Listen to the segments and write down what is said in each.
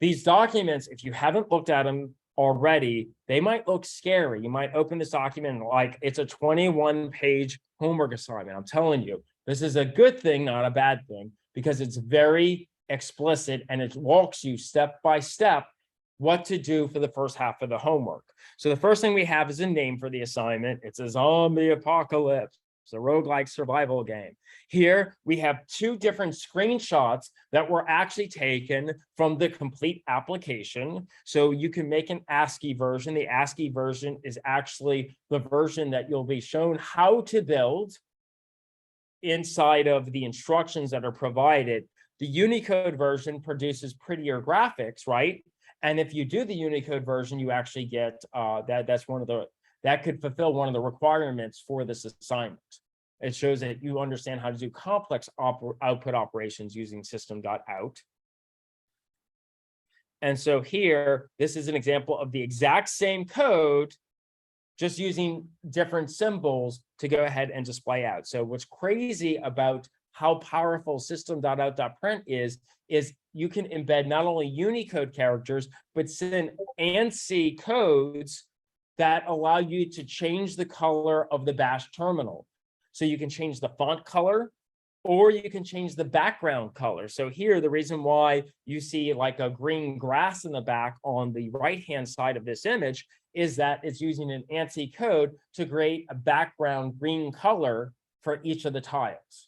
These documents, if you haven't looked at them already, they might look scary. You might open this document like it's a 21-page homework assignment. I'm telling you, this is a good thing, not a bad thing, because it's very explicit and it walks you step by step what to do for the first half of the homework. So the first thing we have is a name for the assignment. It's a zombie apocalypse. It's a roguelike survival game. Here we have two different screenshots that were actually taken from the complete application. So you can make an ASCII version. The ASCII version is actually the version that you'll be shown how to build inside of the instructions that are provided. The Unicode version produces prettier graphics, right? And if you do the Unicode version, you actually get that could fulfill one of the requirements for this assignment. It shows that you understand how to do complex output operations using system.out. And so here, this is an example of the exact same code, just using different symbols to go ahead and display out. So what's crazy about how powerful system.out.print is you can embed not only Unicode characters, but send ANSI codes that allow you to change the color of the bash terminal. So you can change the font color, or you can change the background color. So here, the reason why you see like a green grass in the back on the right-hand side of this image is that it's using an ANSI code to create a background green color for each of the tiles.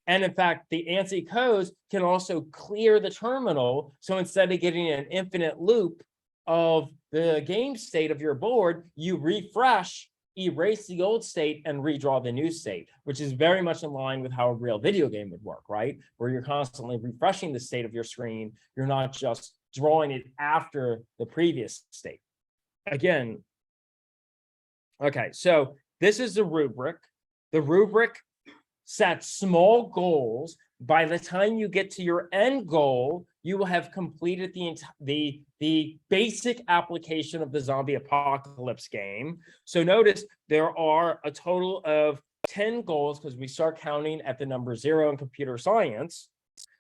And in fact, the ANSI codes can also clear the terminal. So instead of getting an infinite loop of the game state of your board, you refresh, erase the old state, and redraw the new state, which is very much in line with how a real video game would work, right? Where you're constantly refreshing the state of your screen. You're not just drawing it after the previous state. Again, okay, so this is the rubric. The rubric sets small goals. By the time you get to your end goal, you will have completed the basic application of the zombie apocalypse game. So notice there are a total of 10 goals because we start counting at the number 0 in computer science.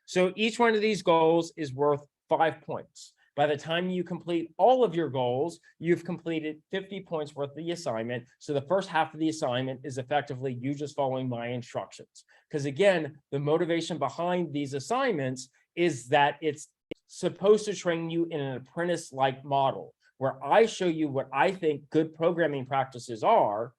So each one of these goals is worth 5 points. By the time you complete all of your goals, you've completed 50 points worth of the assignment. So the first half of the assignment is effectively you just following my instructions. Because again, the motivation behind these assignments is that it's supposed to train you in an apprentice-like model, where I show you what I think good programming practices are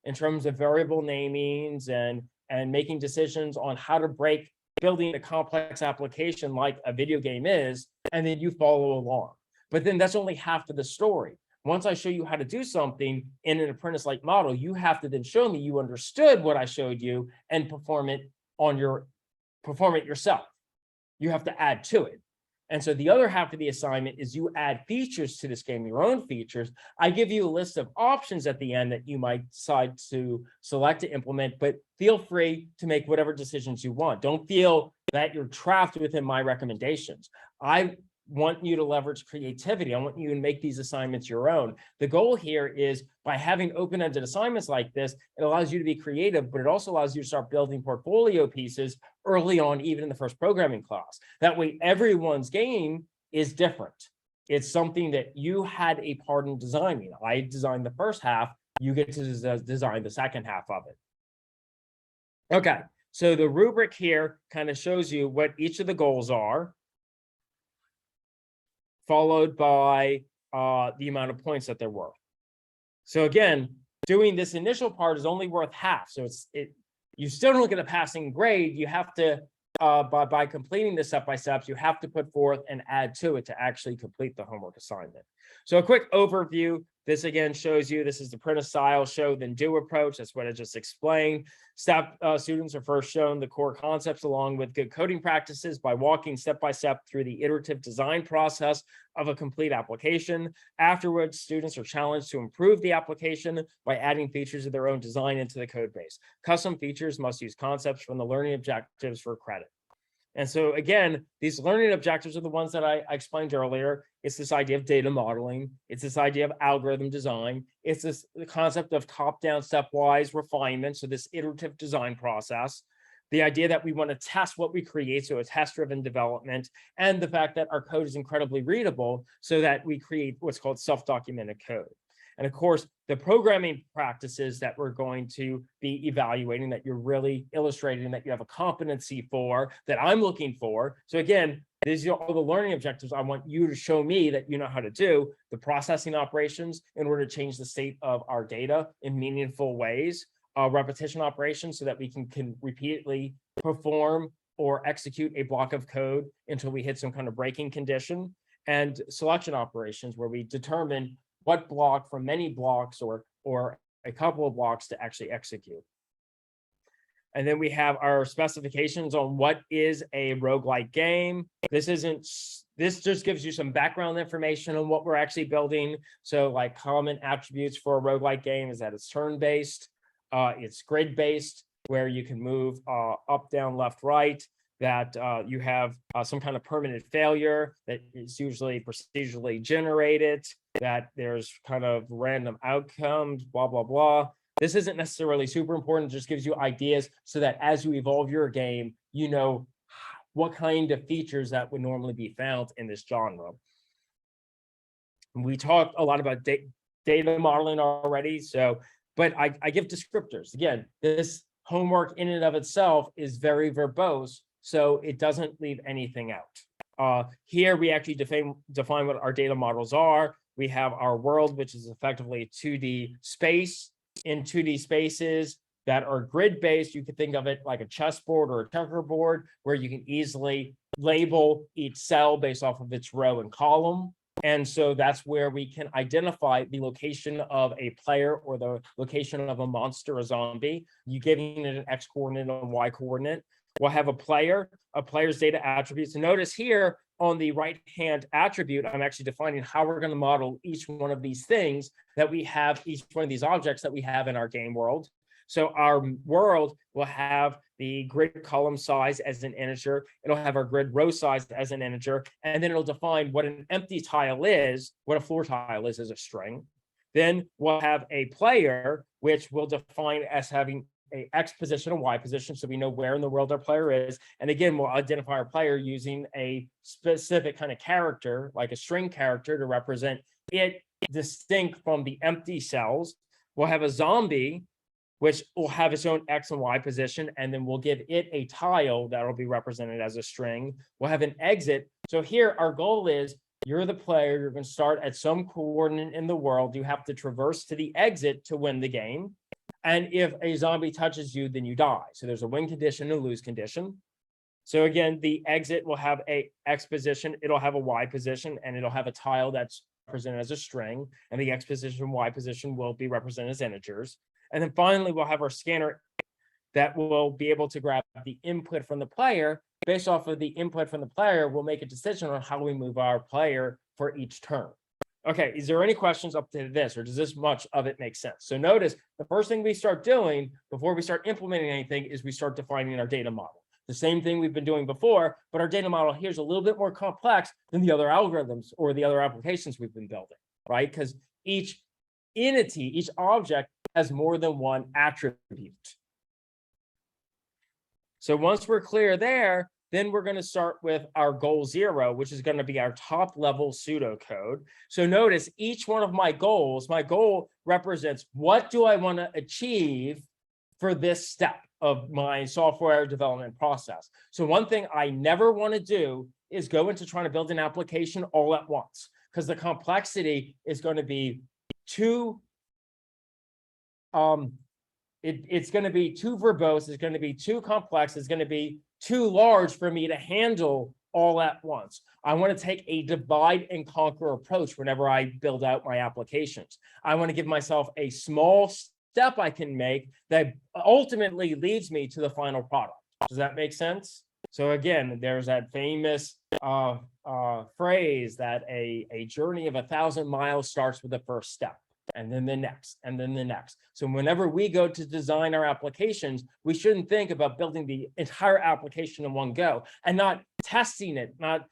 in terms of variable namings and making decisions on how to break building a complex application like a video game is, and then you follow along. But then that's only half of the story. Once I show you how to do something in an apprentice-like model, you have to then show me you understood what I showed you and perform it yourself. You have to add to it. And so the other half of the assignment is you add features to this game, your own features. I give you a list of options at the end that you might decide to select to implement, but feel free to make whatever decisions you want. Don't feel that you're trapped within my recommendations. I want you to leverage creativity. I want you to make these assignments your own. The goal here is by having open-ended assignments like this, it allows you to be creative, but it also allows you to start building portfolio pieces early on, even in the first programming class. That way, everyone's game is different. It's something that you had a part in designing. I designed the first half, you get to design the second half of it. Okay, so the rubric here kind of shows you what each of the goals are, followed by the amount of points that they're worth. So again, doing this initial part is only worth half. So you still don't get a passing grade. You have to, by completing the step-by-steps, you have to put forth and add to it to actually complete the homework assignment. So a quick overview. This again shows you, this is the apprentice style show then do approach. That's what I just explained. Students are first shown the core concepts along with good coding practices by walking step by step through the iterative design process of a complete application. Afterwards, students are challenged to improve the application by adding features of their own design into the code base. Custom features must use concepts from the learning objectives for credit. And so again, these learning objectives are the ones that I explained earlier. It's this idea of data modeling. It's this idea of algorithm design. It's the concept of top-down stepwise refinement. So this iterative design process. the idea that we want to test what we create, so a test-driven development, and the fact that our code is incredibly readable so that we create what's called self-documented code. And of course, the programming practices that we're going to be evaluating, that you're really illustrating that you have a competency for, that I'm looking for. So again, these are all the learning objectives I want you to show me that you know how to do, the processing operations in order to change the state of our data in meaningful ways, repetition operations so that we can repeatedly perform or execute a block of code until we hit some kind of breaking condition, and selection operations where we determine what block from many blocks or a couple of blocks to actually execute. And then we have our specifications on what is a roguelike game. This just gives you some background information on what we're actually building. So like common attributes for a roguelike game is that it's turn-based, it's grid-based, where you can move up, down, left, right, that you have some kind of permanent failure that is usually procedurally generated, that there's kind of random outcomes, blah, blah, blah. This isn't necessarily super important, it just gives you ideas so that as you evolve your game, you know what kind of features that would normally be found in this genre. We talked a lot about data modeling already, but I give descriptors. Again, this homework in and of itself is very verbose, so it doesn't leave anything out. Here we actually define what our data models are. We have our world, which is effectively 2D space. In 2D spaces that are grid-based, you could think of it like a chessboard or a checkerboard, where you can easily label each cell based off of its row and column. And so that's where we can identify the location of a player or the location of a monster, a zombie. You giving it an X coordinate and a Y coordinate. We'll have a player's data attributes. And notice here on the right-hand attribute, I'm actually defining how we're going to model each one of these things that we have, each one of these objects that we have in our game world. So our world will have the grid column size as an integer. It'll have our grid row size as an integer. And then it'll define what an empty tile is, what a floor tile is as a string. Then we'll have a player, which we'll define as having a X position and Y position, so we know where in the world our player is. And again, we'll identify our player using a specific kind of character, like a string character, to represent it distinct from the empty cells. We'll have a zombie, which will have its own X and Y position, and then we'll give it a tile that will be represented as a string. We'll have an exit. So here our goal is, you're the player, you're going to start at some coordinate in the world. You have to traverse to the exit to win the game. And if a zombie touches you, then you die. So there's a win condition and a lose condition. So again, the exit will have a X position, it'll have a Y position, and it'll have a tile that's represented as a string. And the X position, Y position will be represented as integers. And then finally, we'll have our scanner that will be able to grab the input from the player. Based off of the input from the player, we'll make a decision on how we move our player for each turn. Okay, is there any questions up to this, or does this much of it make sense? So notice the first thing we start doing before we start implementing anything is we start defining our data model. The same thing we've been doing before, but our data model here is a little bit more complex than the other algorithms or the other applications we've been building, right? Because each entity, each object has more than one attribute. So once we're clear there, then we're going to start with our goal 0, which is going to be our top level pseudocode. So notice each one of my goal represents what do I want to achieve for this step of my software development process. So one thing I never want to do is go into trying to build an application all at once, because the complexity is going to be too it's going to be too verbose, it's going to be too complex, it's going to be too large for me to handle all at once. I want to take a divide and conquer approach whenever I build out my applications. I want to give myself a small step I can make that ultimately leads me to the final product. Does that make sense? So again, there's that famous phrase that a journey of 1,000 miles starts with the first step, and then the next, and then the next. So whenever we go to design our applications, we shouldn't think about building the entire application in one go and not testing it, not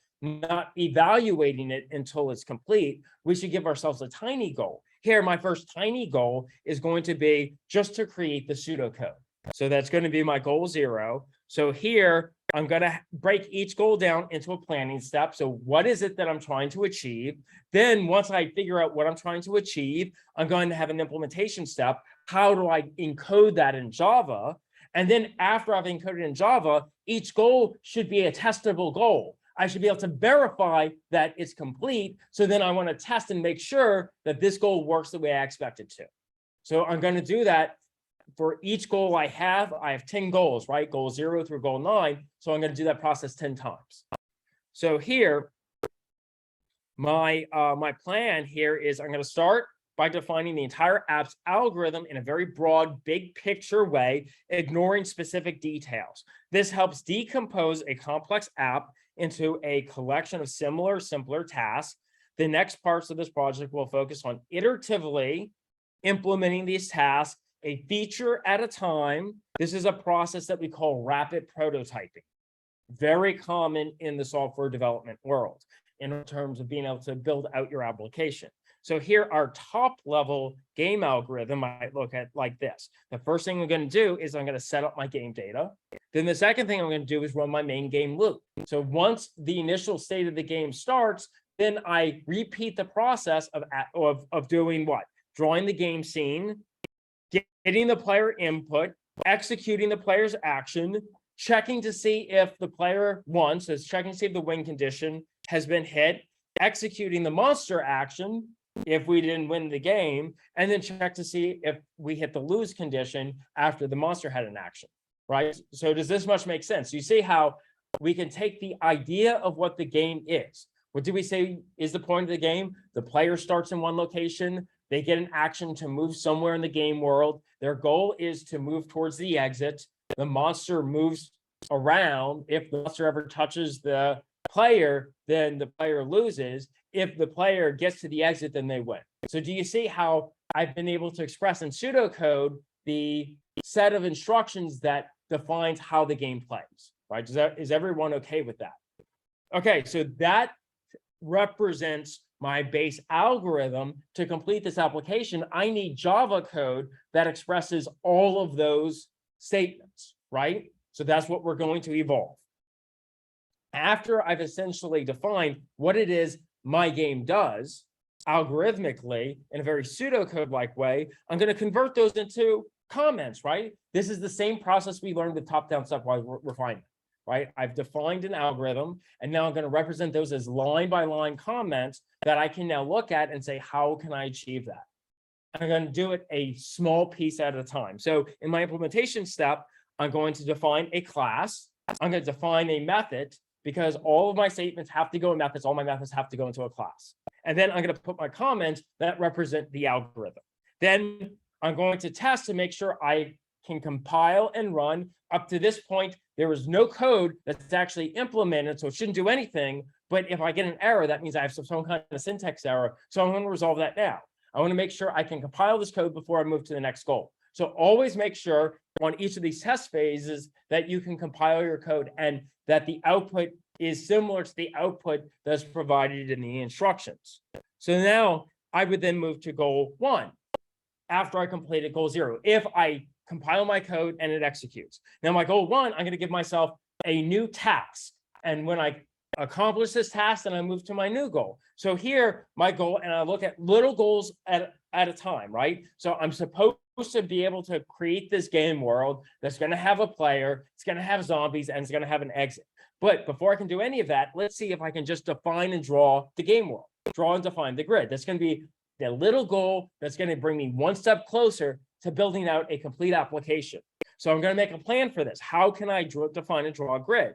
evaluating it until it's complete. We should give ourselves a tiny goal. Here, my first tiny goal is going to be just to create the pseudocode. So that's going to be my goal 0. So here, I'm going to break each goal down into a planning step. So what is it that I'm trying to achieve? Then once I figure out what I'm trying to achieve, I'm going to have an implementation step. How do I encode that in Java? And then after I've encoded in Java, each goal should be a testable goal. I should be able to verify that it's complete. So then I want to test and make sure that this goal works the way I expect it to. So I'm going to do that for each goal I have 10 goals, right? Goal 0 through goal 9. So I'm going to do that process 10 times. So here, my plan here is I'm going to start by defining the entire app's algorithm in a very broad, big picture way, ignoring specific details. This helps decompose a complex app into a collection of similar, simpler tasks. The next parts of this project will focus on iteratively implementing these tasks, a feature at a time. This is a process that we call rapid prototyping. Very common in the software development world in terms of being able to build out your application. So here, our top level game algorithm might look at like this. The first thing I'm going to do is I'm going to set up my game data. Then the second thing I'm going to do is run my main game loop. So once the initial state of the game starts, then I repeat the process of doing what? Drawing the game scene, getting the player input, executing the player's action, checking to see if the player won, so it's checking to see if the win condition has been hit, executing the monster action if we didn't win the game, and then check to see if we hit the lose condition after the monster had an action, right? So does this much make sense? You see how we can take the idea of what the game is. What do we say is the point of the game? The player starts in one location, they get an action to move somewhere in the game world. Their goal is to move towards the exit. The monster moves around. If the monster ever touches the player, then the player loses. If the player gets to the exit, then they win. So do you see how I've been able to express in pseudocode the set of instructions that defines how the game plays, right? Is everyone okay with that? Okay, so that represents my base algorithm. To complete this application, I need Java code that expresses all of those statements, right? So that's what we're going to evolve. After I've essentially defined what it is my game does algorithmically in a very pseudocode-like way, I'm going to convert those into comments, right? This is the same process we learned with top-down stepwise refinement, right? I've defined an algorithm, and now I'm going to represent those as line-by-line comments that I can now look at and say, how can I achieve that? I'm going to do it a small piece at a time. So in my implementation step, I'm going to define a class. I'm going to define a method, because all of my statements have to go in methods. All my methods have to go into a class. And then I'm going to put my comments that represent the algorithm. Then I'm going to test to make sure I can compile and run. Up to this point, there is no code that's actually implemented, so it shouldn't do anything. But if I get an error, that means I have some kind of syntax error. So I'm going to resolve that now. I want to make sure I can compile this code before I move to the next goal. So always make sure on each of these test phases that you can compile your code and that the output is similar to the output that's provided in the instructions. So now I would then move to goal 1 after I completed goal 0. If I compile my code and it executes. Now my goal 1, I'm going to give myself a new task. And when I accomplish this task, then I move to my new goal. So here, my goal, and I look at little goals at a time, right? So I'm supposed to be able to create this game world that's going to have a player, it's going to have zombies, and it's going to have an exit. But before I can do any of that, let's see if I can just define and draw the game world, draw and define the grid. That's going to be the little goal that's going to bring me one step closer to building out a complete application. So I'm going to make a plan for this. How can I define and draw a grid?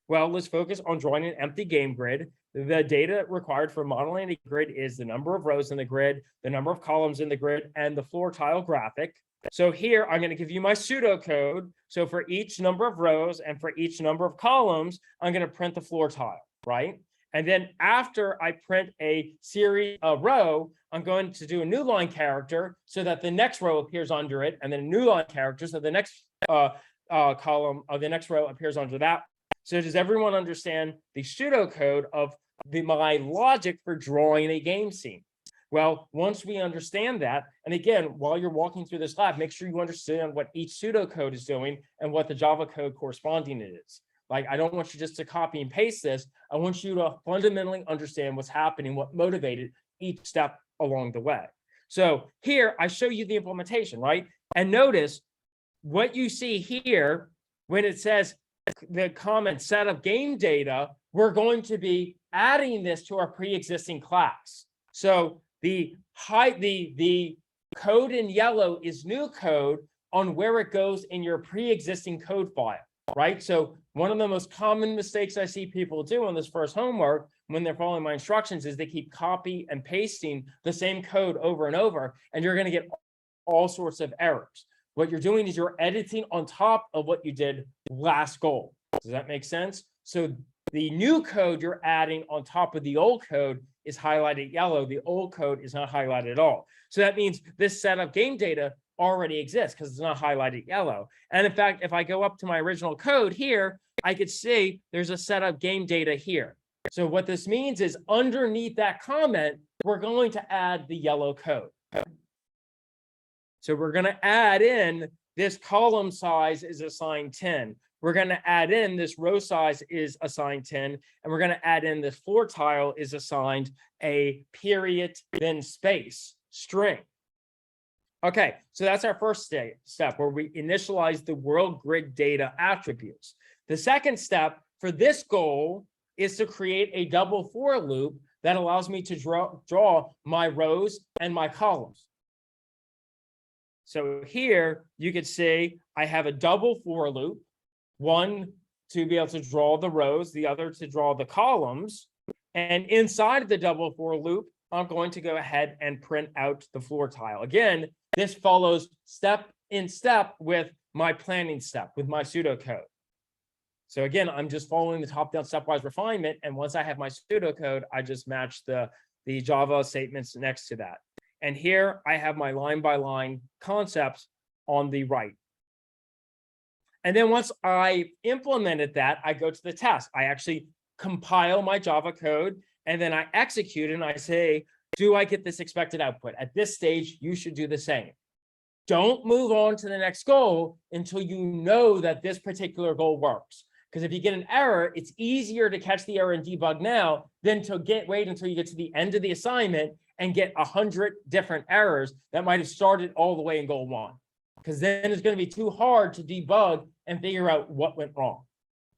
Well, let's focus on drawing an empty game grid. The data required for modeling a grid is the number of rows in the grid, the number of columns in the grid, and the floor tile graphic. So here, I'm going to give you my pseudocode. So for each number of rows and for each number of columns, I'm going to print the floor tile, right? And then after I print a series, a row, I'm going to do a new line character so that the next row appears under it, and then a new line character so the next column of the next row appears under that. So does everyone understand the pseudocode of my logic for drawing a game scene? Well, once we understand that, and again, while you're walking through this lab, make sure you understand what each pseudocode is doing and what the Java code corresponding it is. Like, I don't want you just to copy and paste this. I want you to fundamentally understand what's happening, what motivated each step along the way. So here I show you the implementation, right? And notice what you see here when it says the comment set of game data, we're going to be adding this to our pre-existing class. So the code in yellow is new code on where it goes in your pre-existing code file, right? So one of the most common mistakes I see people do on this first homework when they're following my instructions is they keep copy and pasting the same code over and over, and you're going to get all sorts of errors. What you're doing is you're editing on top of what you did last goal. Does that make sense? So the new code you're adding on top of the old code is highlighted yellow. The old code is not highlighted at all. So that means this set of game data already exists because it's not highlighted yellow. And in fact, if I go up to my original code here, I could see there's a set of game data here. So what this means is underneath that comment, we're going to add the yellow code. So we're going to add in this column size is assigned 10. We're going to add in this row size is assigned 10, and we're going to add in this floor tile is assigned a period, then space string. Okay, so that's our first step where we initialize the world grid data attributes. The second step for this goal is to create a double for loop that allows me to draw my rows and my columns. So here you could see I have a double for loop, one to be able to draw the rows, the other to draw the columns. And inside of the double for loop, I'm going to go ahead and print out the floor tile. Again, this follows step in step with my planning step, with my pseudocode. So again, I'm just following the top-down stepwise refinement. And once I have my pseudocode, I just match the Java statements next to that. And here I have my line-by-line concepts on the right. And then once I implemented that, I go to the test. I actually compile my Java code, and then I execute and I say, do I get this expected output? At this stage, you should do the same. Don't move on to the next goal until you know that this particular goal works. Because if you get an error, it's easier to catch the error and debug now than to wait until you get to the end of the assignment and get 100 different errors that might have started all the way in goal one. Because then it's going to be too hard to debug and figure out what went wrong.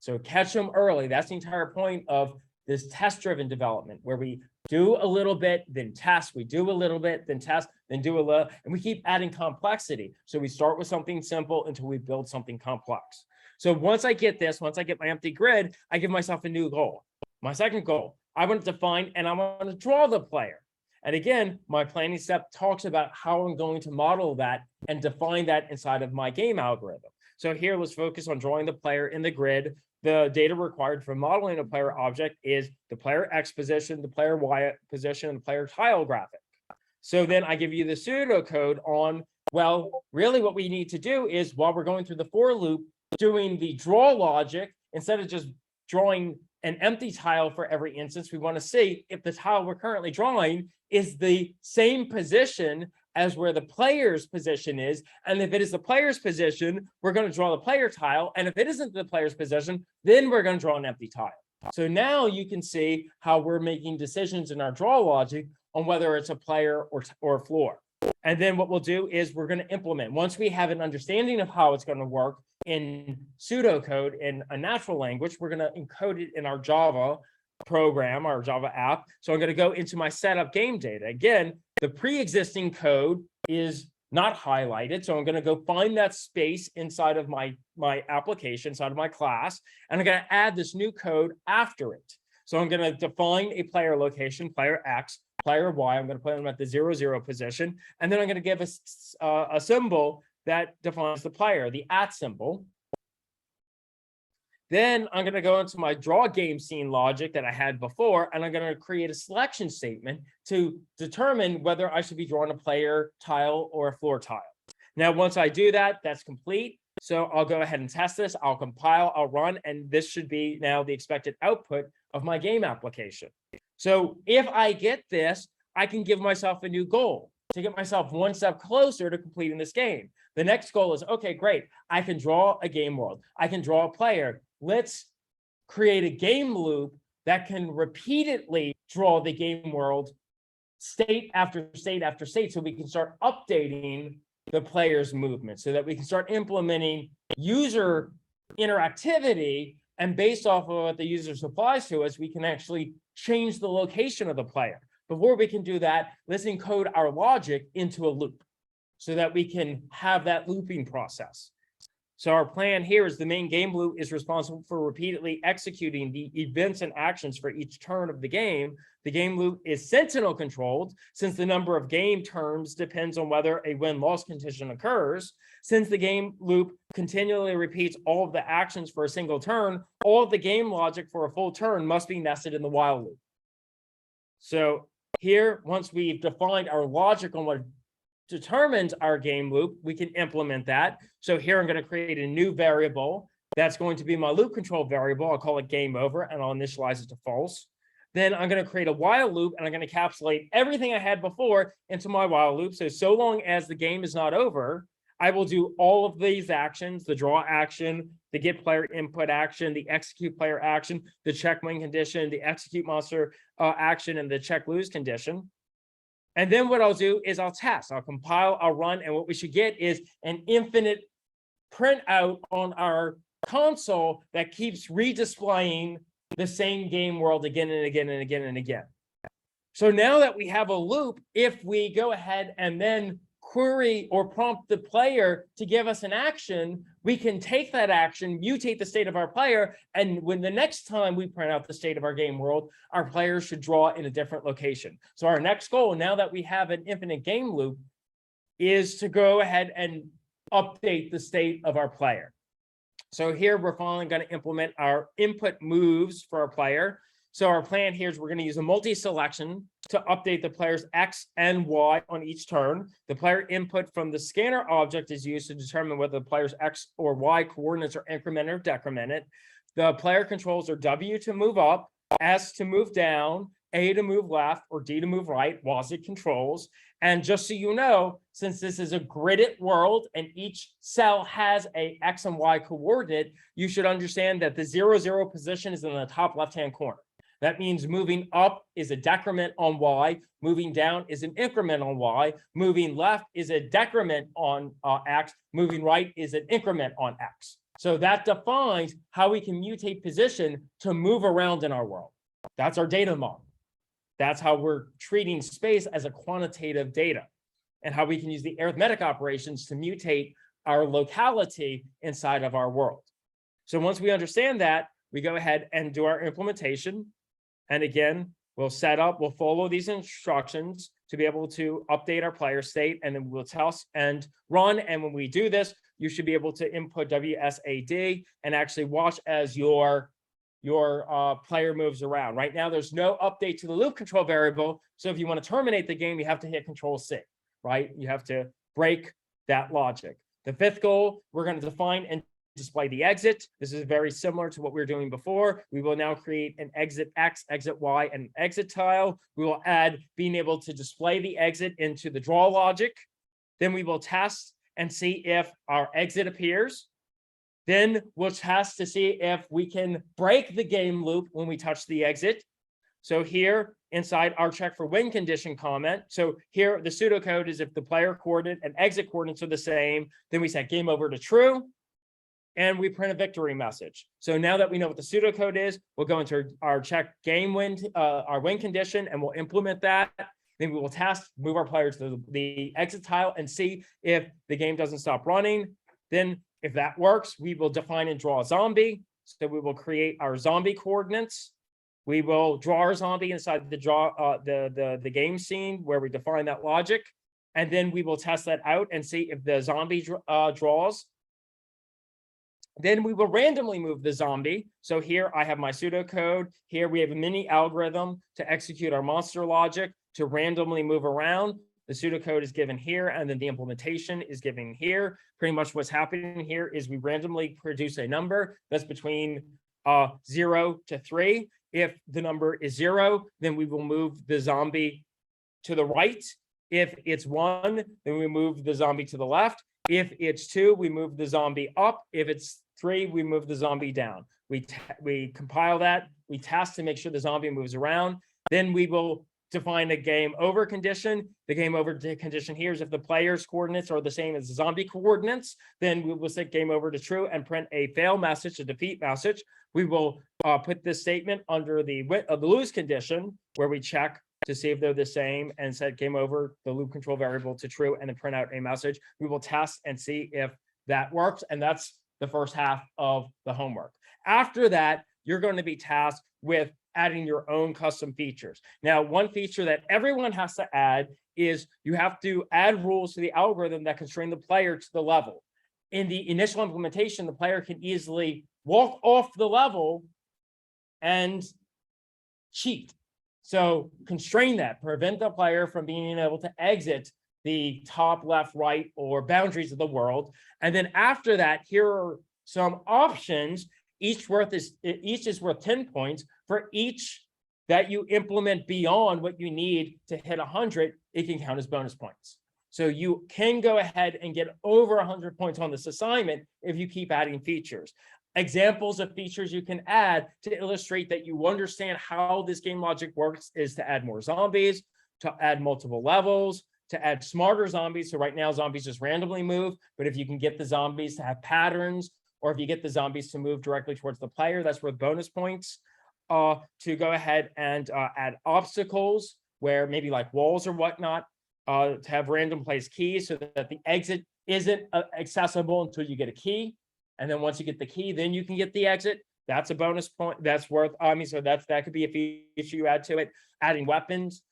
So catch them early. That's the entire point of this test-driven development, where we do a little bit, then test, we do a little bit, then test, then do a little, and we keep adding complexity. So we start with something simple until we build something complex. So once I get this, once I get my empty grid, I give myself a new goal. My second goal, I want to define and I want to draw the player. And again, my planning step talks about how I'm going to model that and define that inside of my game algorithm. So here, let's focus on drawing the player in the grid. The data required for modeling a player object is the player X position, the player Y position, and the player tile graphic. So then I give you the pseudocode on, well, really what we need to do is, while we're going through the for loop, doing the draw logic, instead of just drawing an empty tile for every instance, we want to see if the tile we're currently drawing is the same position as where the player's position is. And if it is the player's position, we're going to draw the player tile. And if it isn't the player's position, then we're going to draw an empty tile. So now you can see how we're making decisions in our draw logic on whether it's a player or floor. And then what we'll do is we're going to implement. Once we have an understanding of how it's going to work in pseudocode in a natural language, we're going to encode it in our Java program, our Java app. So I'm going to go into my setup game data. Again, the pre-existing code is not highlighted. So I'm going to go find that space inside of my application, inside of my class, and I'm going to add this new code after it. So I'm going to define a player location, player X, player Y. I'm going to put them at the 0, 0 position. And then I'm going to give a symbol that defines the player, the @ symbol. Then I'm going to go into my draw game scene logic that I had before, and I'm going to create a selection statement to determine whether I should be drawing a player tile or a floor tile. Now, once I do that, that's complete. So I'll go ahead and test this. I'll compile, I'll run, and this should be now the expected output of my game application. So if I get this, I can give myself a new goal to get myself one step closer to completing this game. The next goal is, okay, great. I can draw a game world. I can draw a player. Let's create a game loop that can repeatedly draw the game world state after state after state, so we can start updating the player's movement, so that we can start implementing user interactivity, and based off of what the user supplies to us, we can actually change the location of the player. Before we can do that, let's encode our logic into a loop so that we can have that looping process. So our plan here is the main game loop is responsible for repeatedly executing the events and actions for each turn of the game. The game loop is sentinel controlled, since the number of game turns depends on whether a win-loss condition occurs. Since the game loop continually repeats all of the actions for a single turn, all of the game logic for a full turn must be nested in the while loop. So here, once we've defined our logic on what determines our game loop, we can implement that. So here I'm going to create a new variable that's going to be my loop control variable. I'll call it game over, and I'll initialize it to false. Then I'm going to create a while loop, and I'm going to encapsulate everything I had before into my while loop. So long as the game is not over, I will do all of these actions: the draw action, the get player input action, the execute player action, the check win condition, the execute monster action, and the check lose condition. And then what I'll do is I'll test, I'll compile, I'll run, and what we should get is an infinite printout on our console that keeps redisplaying the same game world again and again and again and again. So now that we have a loop, if we go ahead and then query or prompt the player to give us an action, we can take that action, mutate the state of our player, and when the next time we print out the state of our game world, our players should draw in a different location. So our next goal, now that we have an infinite game loop, is to go ahead and update the state of our player. So here we're finally going to implement our input moves for our player. So our plan here is we're going to use a multi-selection to update the player's X and Y on each turn. The player input from the scanner object is used to determine whether the player's X or Y coordinates are incremented or decremented. The player controls are W to move up, S to move down, A to move left, or D to move right, WASD controls. And just so you know, since this is a gridded world and each cell has a X and Y coordinate, you should understand that the 0, 0 position is in the top left-hand corner. That means moving up is a decrement on Y, moving down is an increment on Y, moving left is a decrement on X, moving right is an increment on X. So that defines how we can mutate position to move around in our world. That's our data model. That's how we're treating space as a quantitative data, and how we can use the arithmetic operations to mutate our locality inside of our world. So once we understand that, we go ahead and do our implementation. And again, we'll follow these instructions to be able to update our player state, and then we'll test and run. And when we do this, you should be able to input WSAD and actually watch as your player moves around. Right now, there's no update to the loop control variable. So if you want to terminate the game, you have to hit Control-C, right? You have to break that logic. The fifth goal, we're going to define and display the exit. This is very similar to what we were doing before. We will now create an exit X, exit Y, and an exit tile. We will add being able to display the exit into the draw logic. Then we will test and see if our exit appears. Then we'll test to see if we can break the game loop when we touch the exit. So here inside our check for win condition comment. So here the pseudocode is if the player coordinate and exit coordinates are the same, then we set game over to true. And we print a victory message. So now that we know what the pseudocode is, we'll go into our check game win, our win condition, and we'll implement that. Then we will test, move our players to the exit tile and see if the game doesn't stop running. Then if that works, we will define and draw a zombie. So we will create our zombie coordinates. We will draw our zombie inside the game scene where we define that logic. And then we will test that out and see if the zombie draws. Then we will randomly move the zombie. So here I have my pseudocode. Here we have a mini algorithm to execute our monster logic to randomly move around. The pseudocode is given here, and then the implementation is given here. Pretty much what's happening here is we randomly produce a number that's between 0 to 3. If the number is 0, then we will move the zombie to the right. If it's 1, then we move the zombie to the left. If it's 2, we move the zombie up. If it's 3, we move the zombie down. We compile that. We test to make sure the zombie moves around. Then we will define a game over condition. The game over condition here is if the player's coordinates are the same as the zombie coordinates, then we will set game over to true and print a fail message, a defeat message. We will put this statement under the lose condition, where we check to see if they're the same and set game over the loop control variable to true and then print out a message. We will test and see if that works. And that's the first half of the homework. After that, you're going to be tasked with adding your own custom features. Now, one feature that everyone has to add is you have to add rules to the algorithm that constrain the player to the level. In the initial implementation, the player can easily walk off the level and cheat. So constrain that, prevent the player from being able to exit the top, left, right, or boundaries of the world. And then after that, here are some options. Each is worth 10 points. For each that you implement beyond what you need to hit 100, it can count as bonus points. So you can go ahead and get over 100 points on this assignment if you keep adding features. Examples of features you can add to illustrate that you understand how this game logic works is to add more zombies, to add multiple levels, to add smarter zombies. So right now, zombies just randomly move, but if you can get the zombies to have patterns, or if you get the zombies to move directly towards the player, that's worth bonus points. To go ahead and add obstacles, where maybe like walls or whatnot, to have random place keys so that the exit isn't accessible until you get a key. And then once you get the key, then you can get the exit. That's a bonus point. That's worth, so that could be a feature you add to it. Adding weapons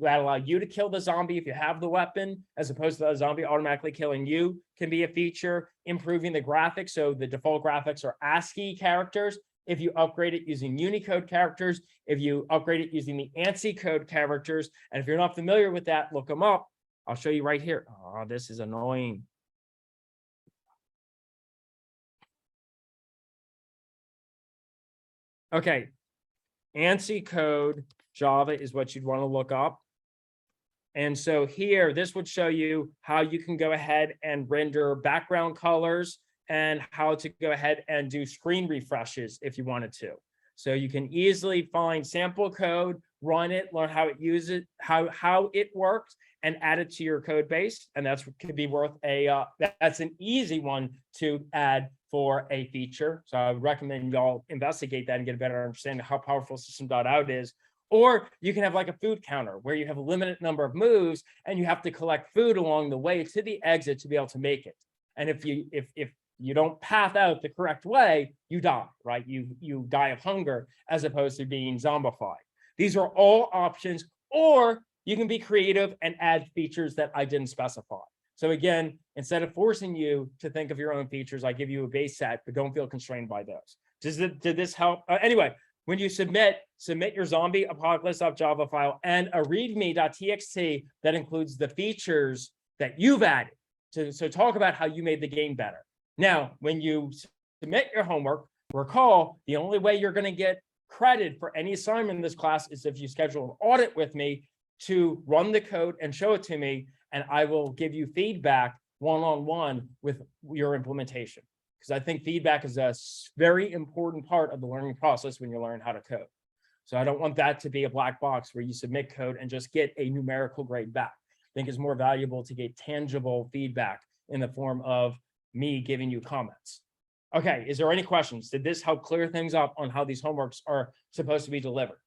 that allow you to kill the zombie if you have the weapon, as opposed to the zombie automatically killing you, can be a feature. Improving the graphics, so the default graphics are ASCII characters. If you upgrade it using Unicode characters, if you upgrade it using the ANSI code characters, and if you're not familiar with that, look them up. I'll show you right here. Oh, this is annoying. Okay, ANSI code Java is what you'd want to look up. And so here, this would show you how you can go ahead and render background colors and how to go ahead and do screen refreshes if you wanted to. So you can easily find sample code, run it, learn how it uses it, how it works, and add it to your code base. And that's could be worth that's an easy one to add for a feature. So I would recommend y'all investigate that and get a better understanding of how powerful system.out is. Or you can have like a food counter where you have a limited number of moves and you have to collect food along the way to the exit to be able to make it. And if you don't path out the correct way, you die, right? You die of hunger as opposed to being zombified. These are all options, or you can be creative and add features that I didn't specify. So again, instead of forcing you to think of your own features, I give you a base set, but don't feel constrained by those. Did this help? Anyway, when you submit your zombie apocalypse.java file and a readme.txt that includes the features that you've added. So talk about how you made the game better. Now, when you submit your homework, recall the only way you're going to get credit for any assignment in this class is if you schedule an audit with me to run the code and show it to me, and I will give you feedback one-on-one with your implementation. Because I think feedback is a very important part of the learning process when you learn how to code. So I don't want that to be a black box where you submit code and just get a numerical grade back. I think it's more valuable to get tangible feedback in the form of me giving you comments. Okay, is there any questions? Did this help clear things up on how these homeworks are supposed to be delivered?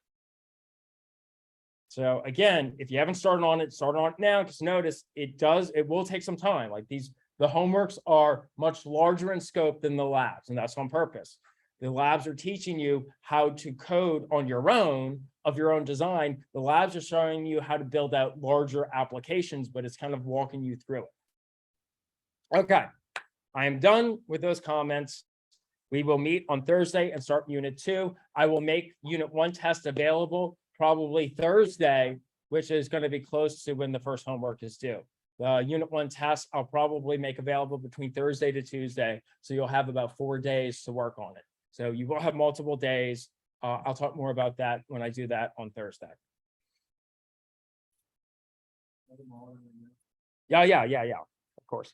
So again, if you haven't started on it, start on it now, because notice it will take some time. Like the homeworks are much larger in scope than the labs, and that's on purpose. The labs are teaching you how to code on your own, of your own design. The labs are showing you how to build out larger applications, but it's kind of walking you through it. Okay, I am done with those comments. We will meet on Thursday and start Unit 2. I will make Unit 1 test available probably Thursday, which is going to be close to when the first homework is due. The Unit 1 test I'll probably make available between Thursday to Tuesday, so you'll have about 4 days to work on it. So you will have multiple days. I'll talk more about that when I do that on Thursday. Yeah, of course.